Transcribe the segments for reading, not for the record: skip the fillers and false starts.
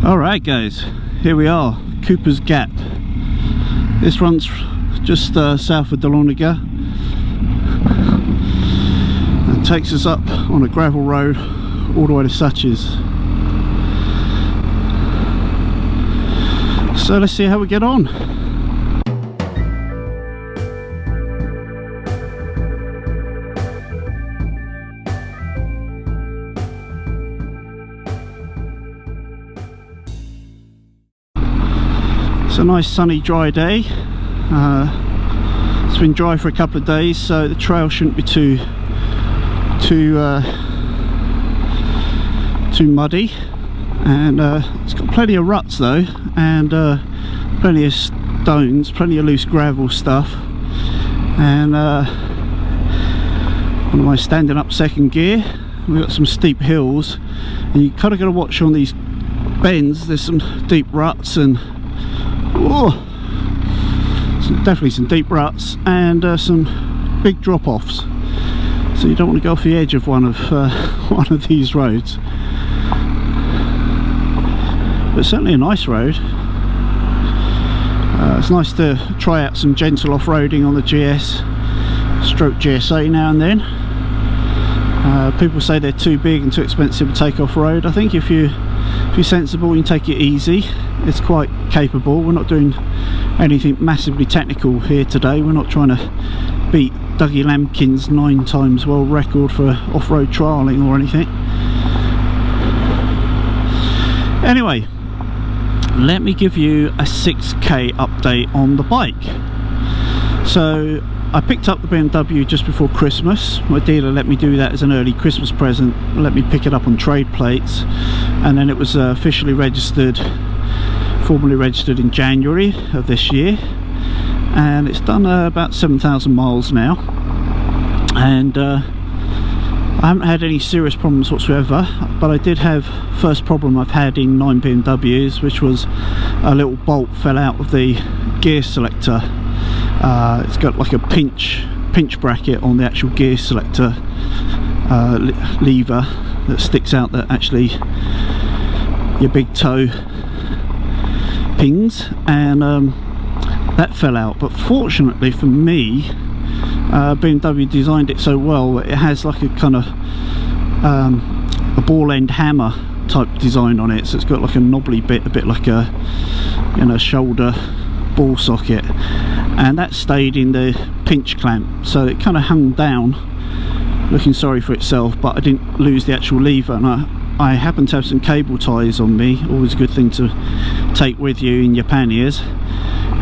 Alright guys, here we are, Cooper's Gap. This runs just south of Dahlonega and takes us up on a gravel road all the way to Suches. So let's see how we get on. It's a nice sunny dry day. It's been dry for a couple of days, so the trail shouldn't be too muddy, and it's got plenty of ruts though, and plenty of stones, plenty of loose gravel stuff, and what am I, standing up second gear. We've got some steep hills and you kind of got to watch on these bends. There's some deep ruts and definitely some deep ruts and some big drop-offs, so you don't want to go off the edge of one of these roads. But it's certainly a nice road. It's nice to try out some gentle off-roading on the GS stroke GSA now and then. People say they're too big and too expensive to take off-road. I think if you're sensible, you can take it easy. It's quite capable. We're not doing anything massively technical here today. We're not trying to beat Dougie Lampkin's 9 times world record for off-road trialling or anything. Anyway, let me give you a 6K update on the bike. So I picked up the BMW just before Christmas. My dealer let me do that as an early Christmas present, let me pick it up on trade plates, and then it was officially registered, formally registered in January of this year, and it's done about 7,000 miles now, and I haven't had any serious problems whatsoever. But I did have first problem I've had in 9 BMWs, which was a little bolt fell out of the gear selector. It's got like a pinch bracket on the actual gear selector lever that sticks out, that actually your big toe pings, and that fell out. But fortunately for me, BMW designed it so well, it has like a kind of a ball end hammer type design on it, so it's got like a knobbly bit, a bit like a, you know, shoulder ball socket, and that stayed in the pinch clamp, so it kind of hung down looking sorry for itself, but I didn't lose the actual lever. And I happen to have some cable ties on me, always a good thing to take with you in your panniers,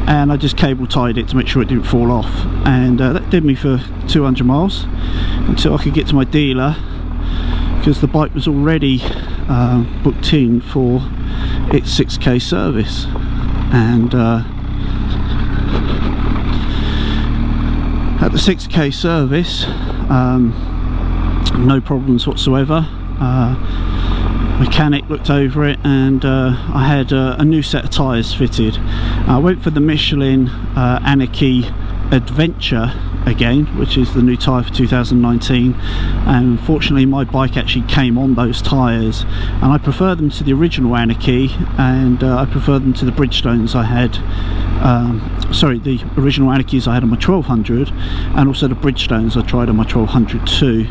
and I just cable tied it to make sure it didn't fall off, and that did me for 200 miles until I could get to my dealer, because the bike was already booked in for its 6K service. And at the 6K service, no problems whatsoever. Mechanic looked over it, and I had a new set of tyres fitted. I went for the Michelin Anarchy Adventure again, which is the new tyre for 2019, and unfortunately my bike actually came on those tyres, and I prefer them to the original Anarchy, and I prefer them to the Bridgestones I had, sorry, the original Anarchies I had on my 1200, and also the Bridgestones I tried on my 1200 too.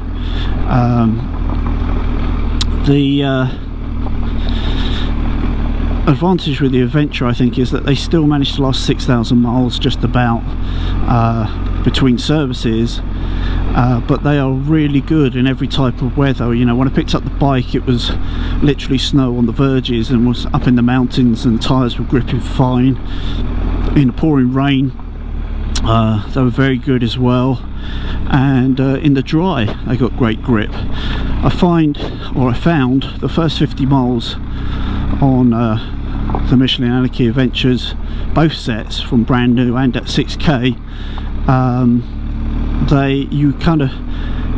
The advantage with the Adventure, I think, is that they still manage to last 6,000 miles just about between services, but they are really good in every type of weather. You know, when I picked up the bike, it was literally snow on the verges and was up in the mountains, and the tyres were gripping fine. In the pouring rain, they were very good as well, and in the dry they got great grip. I found the first 50 miles on the Michelin Anarchy Adventures, both sets from brand new and at 6K,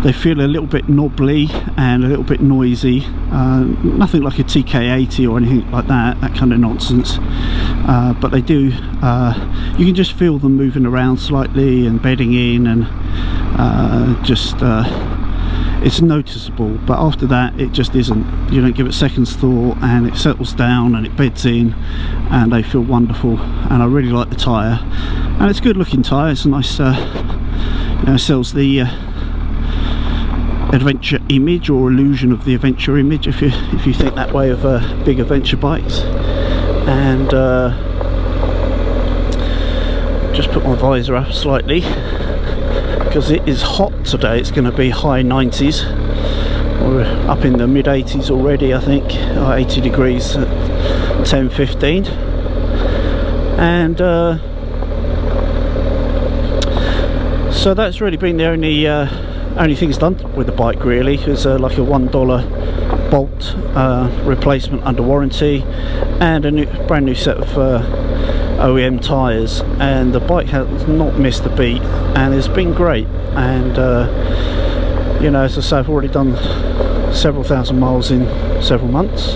they feel a little bit knobbly and a little bit noisy. Nothing like a TK80 or anything like that kind of nonsense, but they do, you can just feel them moving around slightly and bedding in, and it's noticeable, but after that it just isn't. You don't give it seconds thought, and it settles down and it beds in, and they feel wonderful. And I really like the tyre, and it's a good looking tyre. It's a nice you know, sells the adventure image, or illusion of the adventure image, if you think that way of big adventure bikes. And just put my visor up slightly because it is hot today. It's going to be high 90s. We're up in the mid 80s already, I think, 80 degrees at 10:15. And so that's really been the only thing it's done with the bike, really. Is like a $1 bolt replacement under warranty, and a brand new set of OEM tyres, and the bike has not missed a beat, and it's been great. And you know, as I say, I've already done several thousand miles in several months,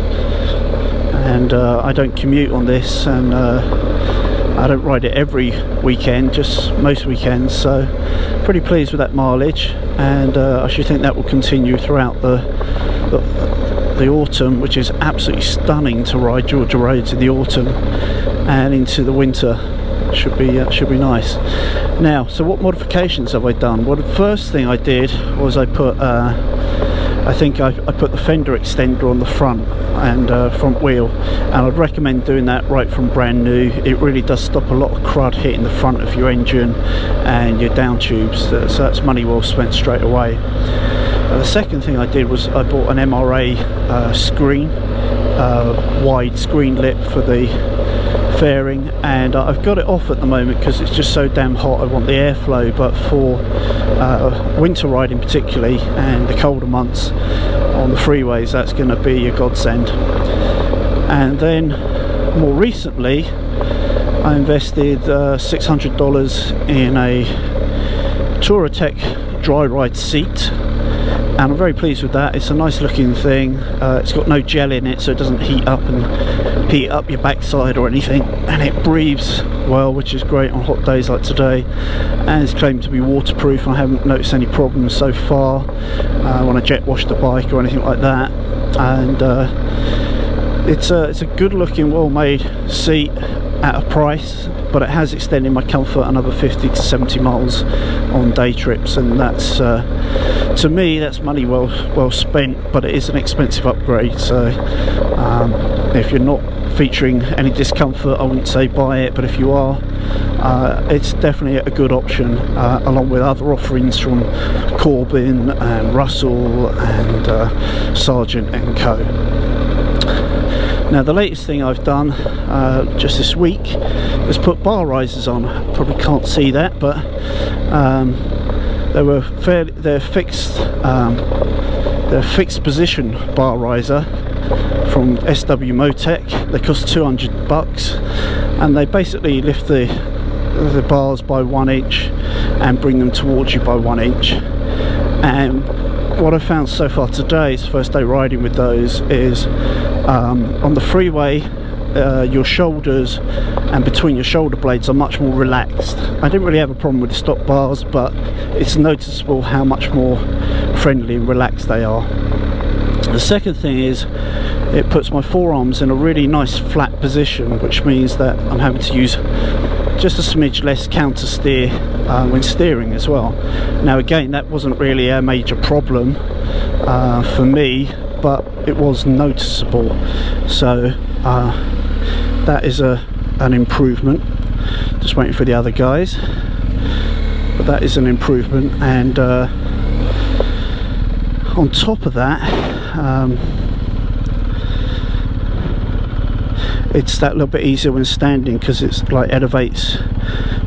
and I don't commute on this, and I don't ride it every weekend, just most weekends. So pretty pleased with that mileage, and I should think that will continue throughout the autumn, which is absolutely stunning to ride Georgia roads in the autumn, and into the winter should be nice. Now, so what modifications have I done? Well, the first thing I did was I put I think I put the fender extender on the front and front wheel, and I'd recommend doing that right from brand new. It really does stop a lot of crud hitting the front of your engine and your down tubes, so that's money well spent straight away. The second thing I did was I bought an MRA screen, wide screen lip for the fairing, and I've got it off at the moment because it's just so damn hot. I want the airflow, but for winter riding particularly, and the colder months on the freeways, that's going to be a godsend. And then more recently I invested $600 in a Touratech dry ride seat, and I'm very pleased with that. It's a nice looking thing. It's got no gel in it, so it doesn't heat up your backside or anything, and it breathes well, which is great on hot days like today. And it's claimed to be waterproof, and I haven't noticed any problems so far when I jet wash the bike or anything like that. And it's a good looking, well made seat at a price, but it has extended my comfort another 50 to 70 miles on day trips, and that's to me that's money well spent. But it is an expensive upgrade, so if you're not featuring any discomfort, I wouldn't say buy it, but if you are, it's definitely a good option, along with other offerings from Corbin and Russell and Sargent and Co. Now, the latest thing I've done just this week is put bar risers on. Probably can't see that, but they're fixed position bar riser from SW Motec. They cost $200, and they basically lift the bars by 1 inch and bring them towards you by 1 inch. And what I found so far today, it's the first day riding with those, is on the freeway your shoulders and between your shoulder blades are much more relaxed. I didn't really have a problem with the stock bars, but it's noticeable how much more friendly and relaxed they are. The second thing is it puts my forearms in a really nice flat position, which means that I'm having to use just a smidge less counter steer when steering as well. Now again, that wasn't really a major problem for me, but it was noticeable, so that is an improvement. Just waiting for the other guys, but that is an improvement. And on top of that, it's that little bit easier when standing, because it's like elevates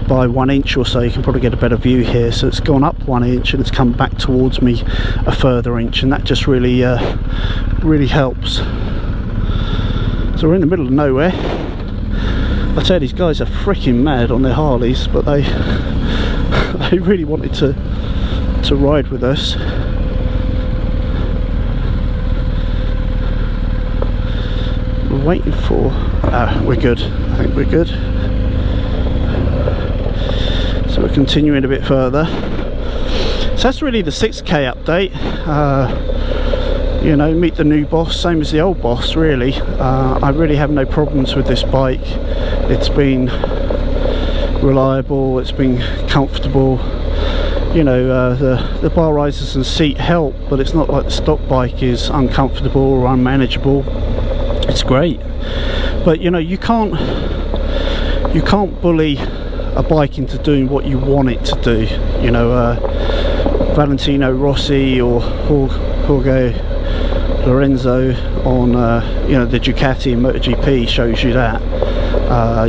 by 1 inch or so. You can probably get a better view here. So it's gone up 1 inch and it's come back towards me a further inch, and that just really helps. So we're in the middle of nowhere. I tell you, these guys are freaking mad on their Harleys, but they really wanted to ride with us. We're waiting for we're good. I think we're good. So we're continuing a bit further. So that's really the 6K update. You know, meet the new boss, same as the old boss really. I really have no problems with this bike. It's been reliable, it's been comfortable. You know, the bar risers and seat help, but it's not like the stock bike is uncomfortable or unmanageable. It's great, but you know, you can't bully a bike into doing what you want it to do. You know, Valentino Rossi or Jorge Lorenzo on you know, the Ducati and MotoGP shows you that.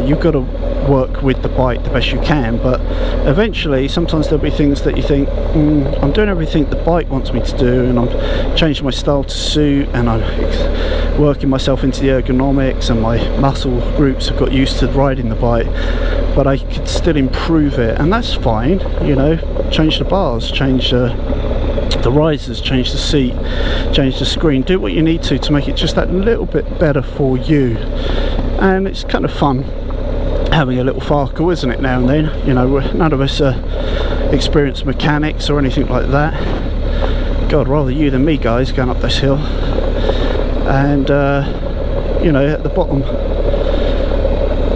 You've got to work with the bike the best you can, but eventually sometimes there'll be things that you think, I'm doing everything the bike wants me to do, and I'm changing my style to suit, and I'm working myself into the ergonomics, and my muscle groups have got used to riding the bike, but I could still improve it, and that's fine. You know, change the bars, change the risers, change the seat, change the screen, do what you need to make it just that little bit better for you. And it's kind of fun having a little farkle, isn't it, now and then? You know, none of us are experienced mechanics or anything like that. God, rather you than me, guys, going up this hill. And you know, at the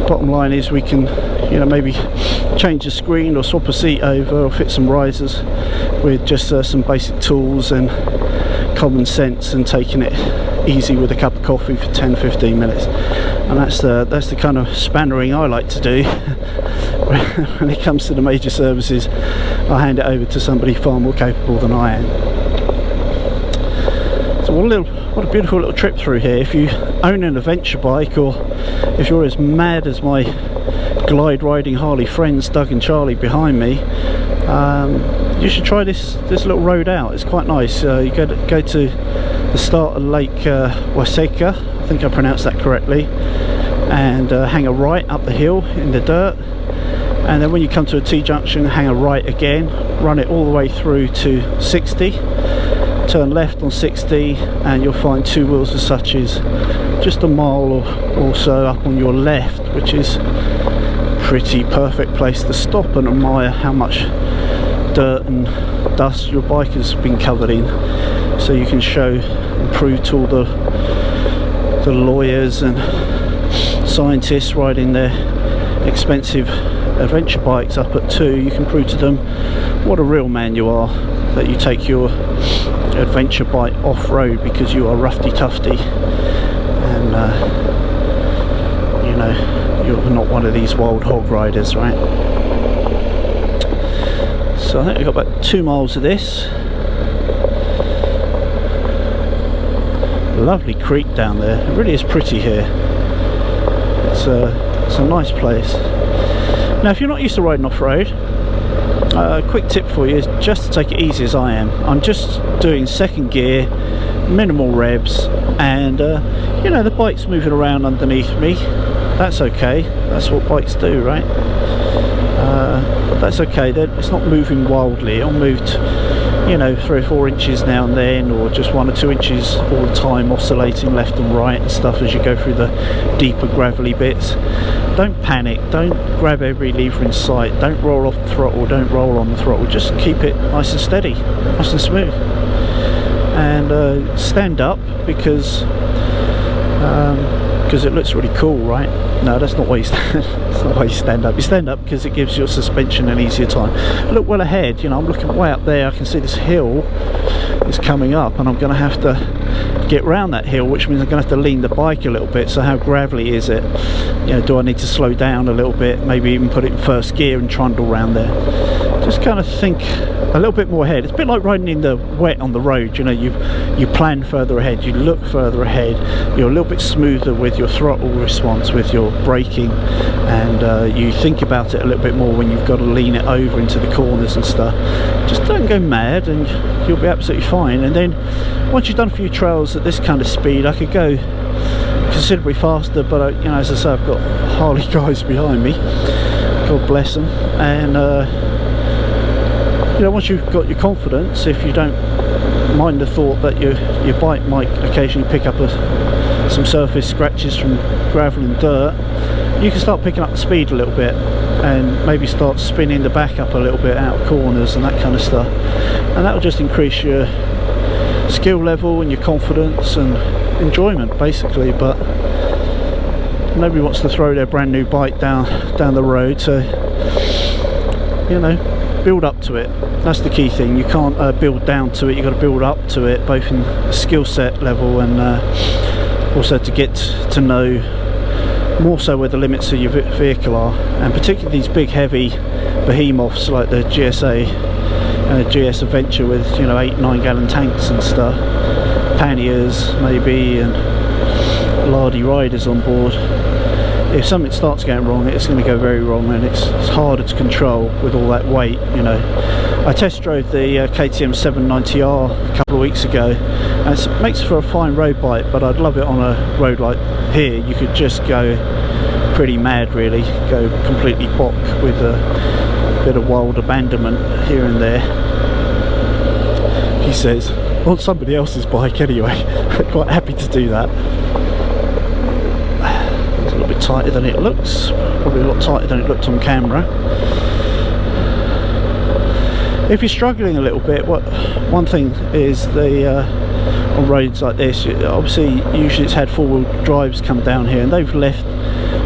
bottom line is we can, you know, maybe change the screen or swap a seat over or fit some risers with just some basic tools and common sense, and taking it easy with a cup of coffee for 10-15 minutes. And that's the kind of spannering I like to do. When it comes to the major services, I hand it over to somebody far more capable than I am. So what a beautiful little trip through here. If you own an adventure bike, or if you're as mad as my glide riding Harley friends Doug and Charlie behind me, you should try this little road out. It's quite nice. You go to the start of Lake Waseca, I think I pronounced that correctly, and hang a right up the hill in the dirt, and then when you come to a T-junction, hang a right again, run it all the way through to 60, turn left on 60, and you'll find Two Wheels of Such is just a mile or so up on your left, which is a pretty perfect place to stop and admire how much dirt and dust your bike has been covered in, so you can show and prove to all the lawyers and scientists riding their expensive adventure bikes up at 2, you can prove to them what a real man you are, that you take your adventure bike off-road because you are roughy tufty, and you know, you're not one of these wild hog riders, right? So I think I've got about 2 miles of this. Lovely creek down there. It really is pretty here. It's a nice place. Now, if you're not used to riding off-road, a quick tip for you is just to take it easy as I am. I'm just doing second gear, minimal revs, and you know, the bike's moving around underneath me. That's okay. That's what bikes do, right? But that's okay. It's not moving wildly. It'll move, you know, 3 or 4 inches now and then, or just 1 or 2 inches all the time, oscillating left and right and stuff as you go through the deeper gravelly bits. Don't panic, don't grab every lever in sight, don't roll off the throttle, don't roll on the throttle, just keep it nice and steady, nice and smooth. And stand up because it looks really cool, right? No, that's not why you stand. That's not why you stand up. You stand up because it gives your suspension an easier time. Look well ahead. You know, I'm looking way up there. I can see this hill is coming up, and I'm going to have to get round that hill, which means I'm going to have to lean the bike a little bit. So how gravelly is it? You know, do I need to slow down a little bit? Maybe even put it in first gear and trundle around there. Just kind of think a little bit more ahead. It's a bit like riding in the wet on the road. You know, you plan further ahead, you look further ahead, you're a little bit smoother with your throttle response, with your braking, and you think about it a little bit more when you've got to lean it over into the corners and stuff. Just don't go mad and you'll be absolutely fine. And then once you've done a few trails at this kind of speed, I could go considerably faster, but you know, as I say, I've got Harley guys behind me, God bless them, and you know, once you've got your confidence, if you don't mind the thought that your bike might occasionally pick up some surface scratches from gravel and dirt, you can start picking up the speed a little bit and maybe start spinning the back up a little bit out of corners and that kind of stuff, and that will just increase your skill level and your confidence and enjoyment basically. But nobody wants to throw their brand new bike down the road, so you know, build up to it. That's the key thing. You can't build down to it, you've got to build up to it, both in skill set level and also to get to know more so where the limits of your vehicle are, and particularly these big heavy behemoths like the GSA and the GS Adventure with, you know, 8-9 gallon tanks and stuff, panniers maybe, and lardy riders on board. If something starts going wrong, it's going to go very wrong, and it's harder to control with all that weight, you know. I test drove the KTM 790R a couple of weeks ago, and it makes for a fine road bike, but I'd love it on a road like here. You could just go pretty mad really, go completely bok with a bit of wild abandonment here and there, he says, on somebody else's bike anyway. Quite happy to do that. It's a little bit tighter than it looks, probably a lot tighter than it looked on camera. If you're struggling a little bit, one thing is on roads like this, obviously usually it's had four-wheel drives come down here, and they've left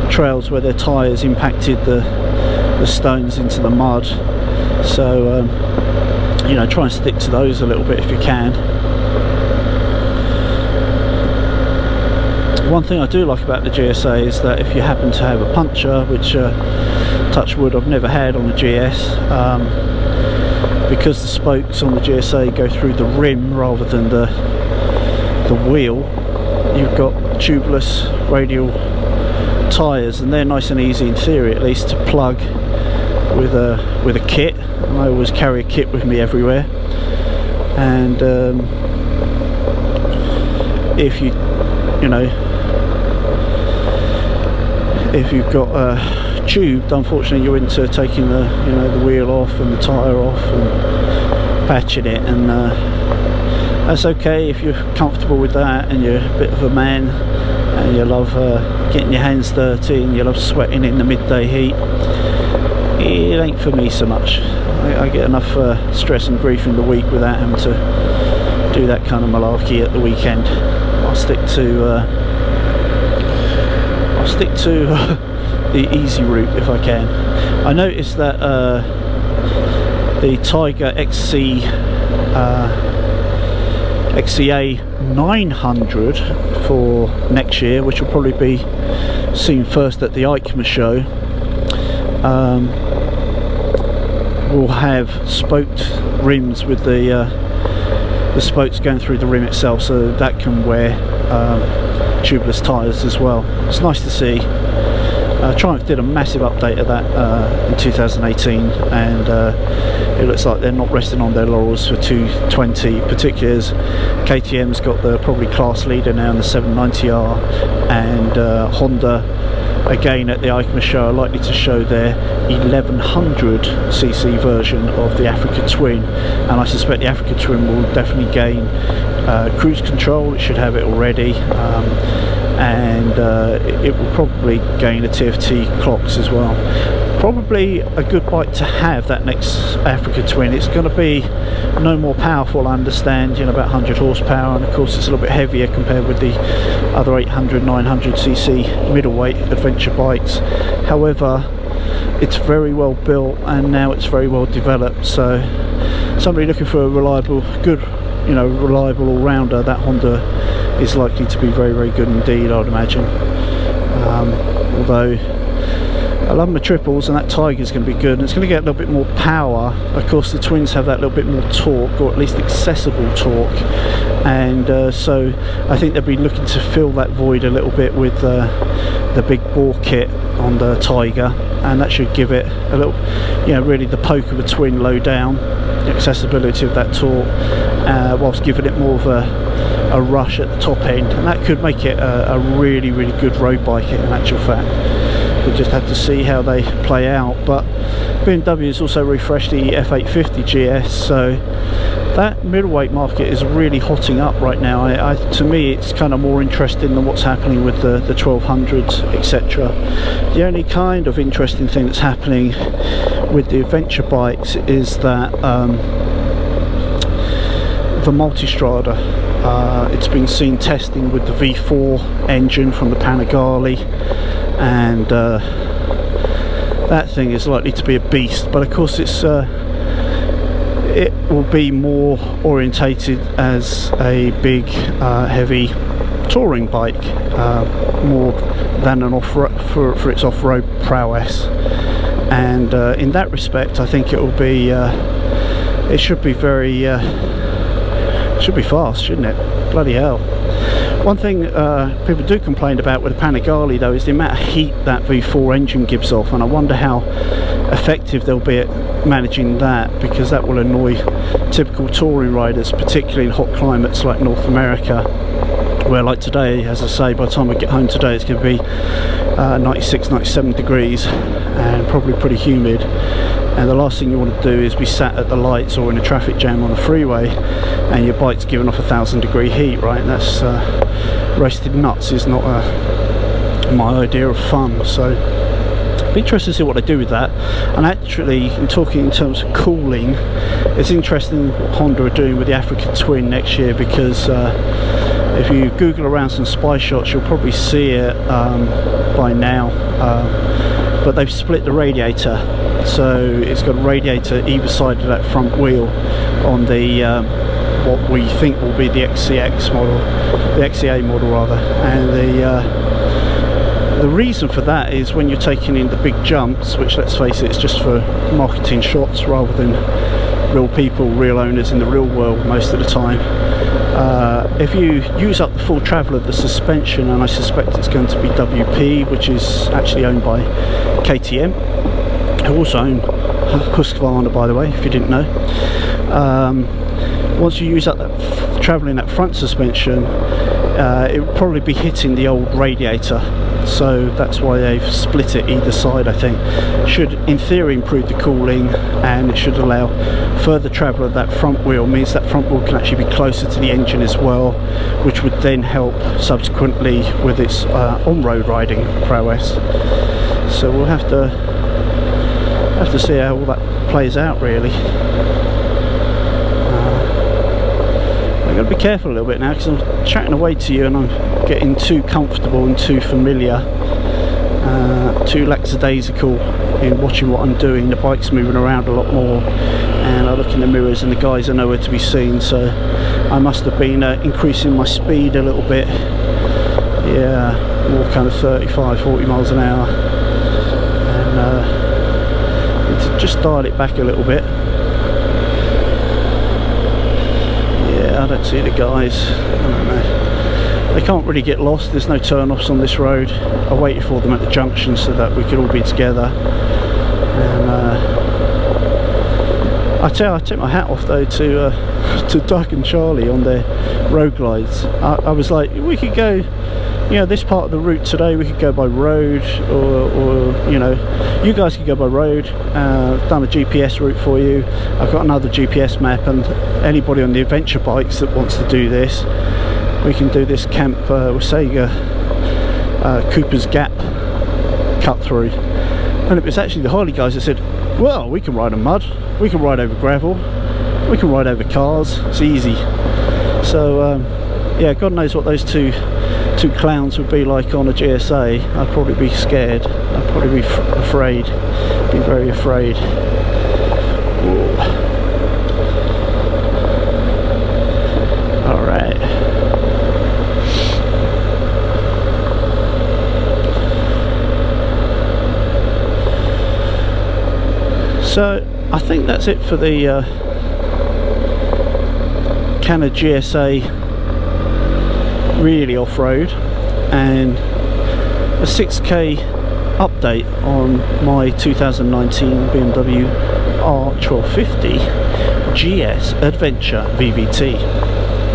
trails where their tyres impacted the stones into the mud, so you know, try and stick to those a little bit if you can. One thing I do like about the GSA is that if you happen to have a puncture, which touch wood I've never had on the GS, because the spokes on the GSA go through the rim rather than the wheel, you've got tubeless radial tyres, and they're nice and easy in theory at least to plug with a kit. I always carry a kit with me everywhere, and if you know, if you've got tubed, unfortunately you're into taking the the wheel off and the tyre off and patching it, and that's okay if you're comfortable with that and you're a bit of a man and you love getting your hands dirty and you love sweating in the midday heat. It ain't for me so much. I get enough stress and grief in the week without having to do that kind of malarkey at the weekend. I'll stick to the easy route if I can. I noticed that the Tiger XCA 900 for next year, which will probably be seen first at the EICMA show, will have spoked rims with the spokes going through the rim itself, so that can wear tubeless tyres as well. It's nice to see. Triumph did a massive update of that in 2018, and it looks like they're not resting on their laurels for 220, particularly as KTM's got the probably class leader now in the 790R, and Honda again at the EICMA show are likely to show their 1100cc version of the Africa Twin, and I suspect the Africa Twin will definitely gain cruise control. It should have it already, and it will probably gain a TFT clocks as well. Probably a good bike to have, that next Africa Twin. It's going to be no more powerful, I understand, about 100 horsepower, and of course it's a little bit heavier compared with the other 800, 900cc middleweight adventure bikes. However, it's very well built and now it's very well developed, so somebody looking for a reliable, good, reliable all-rounder, that Honda is likely to be very, very good indeed, I'd imagine. Although I love my triples, and that Tiger's going to be good, and it's going to get a little bit more power. Of course, the twins have that little bit more torque, or at least accessible torque, and so I think they'll be looking to fill that void a little bit with the big bore kit on the Tiger, and that should give it a little, really the poke of a twin low down, the accessibility of that torque, whilst giving it more of a rush at the top end, and that could make it a really, really good road bike in actual fact. we just have to see how they play out. But BMW has also refreshed the F850 GS, so that middleweight market is really hotting up right now. To me, it's kind of more interesting than what's happening with the 1200s, etc. The only kind of interesting thing that's happening with the adventure bikes is that the Multistrada, it's been seen testing with the V4 engine from the Panigale, and that thing is likely to be a beast. But of course, it will be more orientated as a big heavy touring bike, more than an off-road for its off-road prowess. And in that respect, I think it will be it should be very should be fast, shouldn't it? Bloody hell. One thing people do complain about with the Panigale though is the amount of heat that V4 engine gives off, and I wonder how effective they'll be at managing that, because that will annoy typical touring riders, particularly in hot climates like North America, where, like today, as I say, by the time we get home today, it's going to be 96, 97 degrees and probably pretty humid. And the last thing you want to do is be sat at the lights or in a traffic jam on the freeway and your bike's giving off 1,000-degree heat, right? And that's roasted nuts is not my idea of fun. So be interested to see what they do with that. And actually, in talking in terms of cooling, it's interesting what Honda are doing with the Africa Twin next year, because if you Google around some spy shots, you'll probably see it by now. But they've split the radiator, so it's got a radiator either side of that front wheel on the what we think will be the XCX model, the XCA model rather. And the reason for that is when you're taking in the big jumps, which, let's face it, is just for marketing shots rather than real people, real owners in the real world most of the time. If you use up the full travel of the suspension, and I suspect it's going to be WP, which is actually owned by KTM, who also own Husqvarna, by the way, if you didn't know. Once you use up that travel in that front suspension, it will probably be hitting the old radiator. So that's why they've split it either side. I think should, in theory, improve the cooling, and it should allow further travel of that front wheel. Means that front wheel can actually be closer to the engine as well, which would then help subsequently with its on-road riding prowess. So we'll have to see how all that plays out, really. I've got to be careful a little bit now, because I'm chatting away to you and I'm getting too comfortable and too familiar, too lackadaisical in watching what I'm doing. The bike's moving around a lot more, and I look in the mirrors and the guys are nowhere to be seen, so I must have been increasing my speed a little bit. Yeah, more kind of 35, 40 miles an hour, and to just dial it back a little bit. I don't see the guys. I don't know. They can't really get lost. There's no turn-offs on this road. I waited for them at the junction so that we could all be together. And I take my hat off though to Doug and Charlie on their road glides. I was like, we could go, you know, this part of the route today we could go by road, or you know, you guys could go by road. I've done a GPS route for you. I've got another GPS map, and anybody on the adventure bikes that wants to do this, we can do this camp, we'll say Cooper's Gap cut through. And it was actually the Harley guys that said, well, we can ride on mud, we can ride over gravel, we can ride over cars, it's easy. So yeah, God knows what those two clowns would be like on a GSA. I'd probably be scared. I'd probably be afraid. Be very afraid. Alright. So I think that's it for the kind of GSA really off-road, and a 6K update on my 2019 BMW R1250 GS Adventure VVT.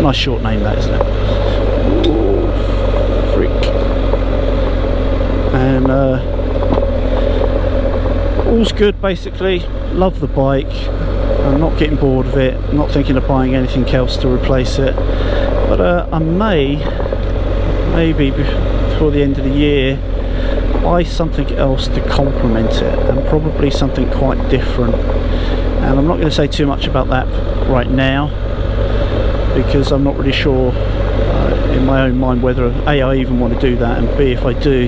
Nice short name that, isn't it? Ooh, freak. And all's good basically. Love the bike. I'm not getting bored of it. I'm not thinking of buying anything else to replace it. But I maybe before the end of the year, buy something else to complement it, and probably something quite different. And I'm not going to say too much about that right now, because I'm not really sure in my own mind whether A, I even want to do that, and B, if I do,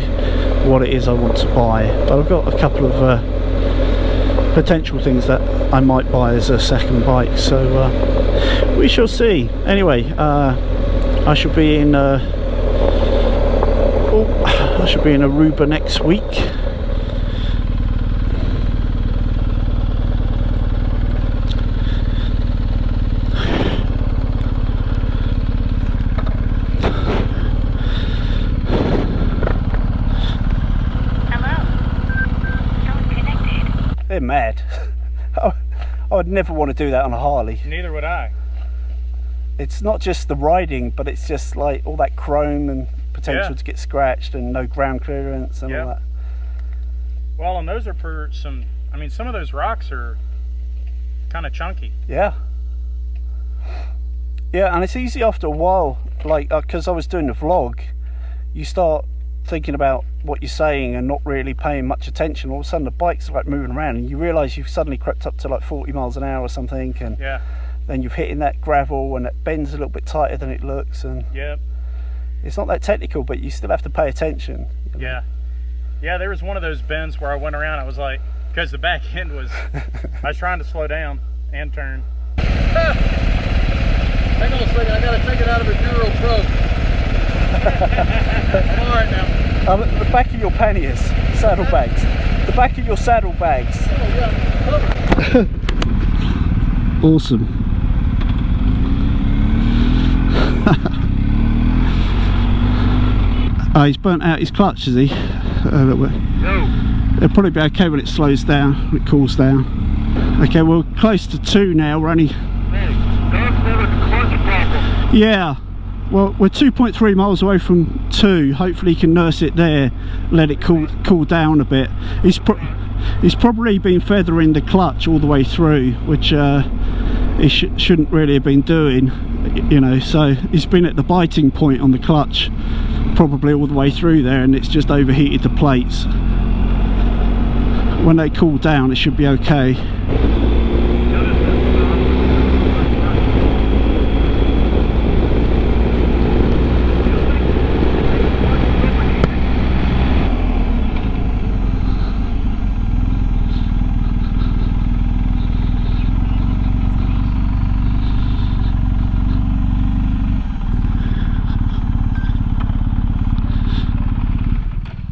what it is I want to buy. But I've got a couple of potential things that I might buy as a second bike, so we shall see. Anyway, I shall be in Aruba next week. They're mad. I would never want to do that on a Harley. Neither would I. It's not just the riding, but it's just like all that chrome and potential to get scratched, and no ground clearance and all that. Well, and those are for some, I mean, some of those rocks are kind of chunky. Yeah. Yeah, and it's easy after a while, like, because I was doing the vlog, you start thinking about what you're saying and not really paying much attention. All of a sudden the bike's like moving around and you realise you've suddenly crept up to like 40 miles an hour or something, and then you've hit in that gravel and it bends a little bit tighter than it looks, and it's not that technical, but you still have to pay attention, you know? Yeah, there was one of those bends where I went around, I was like, because the back end was I was trying to slow down and turn. Hang on a second, I gotta take it out of its Euro Pro. I'm alright now. The back of your panniers, saddlebags. The back of your saddlebags. Oh yeah, Awesome. Oh, he's burnt out his clutch, is he? A little bit. No. It'll probably be okay when it slows down, when it cools down. Okay, we're close to 2 now. We're only... Yeah. Well, we're 2.3 miles away from 2. Hopefully he can nurse it there, let it cool down a bit. He's probably been feathering the clutch all the way through, which he shouldn't really have been doing, you know. So he's been at the biting point on the clutch probably all the way through there, and it's just overheated the plates. When they cool down, it should be okay.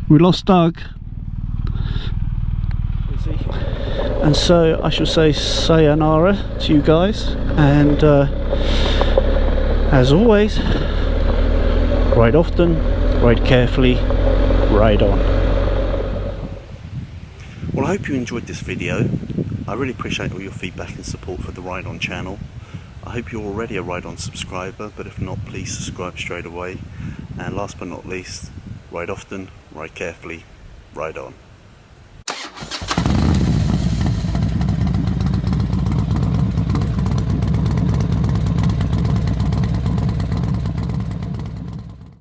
We lost Doug, and so I shall say sayonara to you guys, and as always, ride often, ride carefully, ride on. Well, I hope you enjoyed this video. I really appreciate all your feedback and support for the Ride On channel. I hope you're already a Ride On subscriber, but if not, please subscribe straight away. And last but not least, ride often, ride carefully, ride on.